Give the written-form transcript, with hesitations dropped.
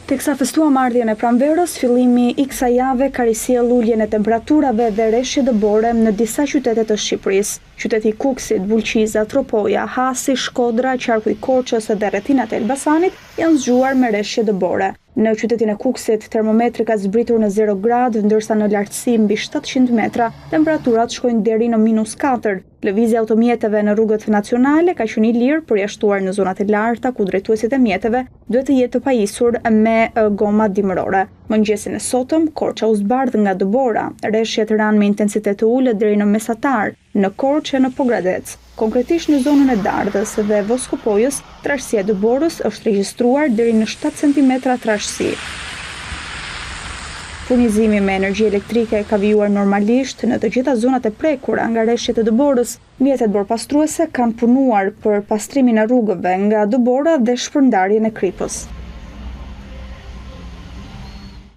Teksa festua marrëdhjen e pranverës, fillimi i kësaj jave ka risjell uljen e temperaturave dhe rreshje dëbore në disa qytete të Shqipërisë. Qyteti i Kukësit, Bulqiza, Tropoja, Hasi, Shkodra, qarku i Korçës dhe rrethinat e Elbasanit janë zgjuar me rreshje dëbore. Në qytetin e Kukësit, termometri ka zbritur në 0 gradë, ndërsa në lartësi mbi 700 metra, temperaturat shkojnë deri në -4. Lëvizja e automjeteve në rrugët nacionale ka qenë i lirë, përjashtuar në zonat e larta ku drejtuesit e mjeteve duhet të jetë të pajisur me goma dimërore. Mëngjesin e sotëm, Korça u zbardh nga dëbora, rreshjet ranë me intensitet të ulët deri në mesatar, në Korçë e në Pogradec. Konkretisht në zonën e Dardhës dhe Voskopojës, trashësia e dëborës është regjistruar deri në 7 cm trashësi. Furnizimi me energji elektrike ka vijuar normalisht në të gjitha zonat e prekura nga rreshjet e dëborës. Mjetet borpastruese kanë punuar për pastrimin e rrugëve nga dëbora dhe shpërndarjen e kripës.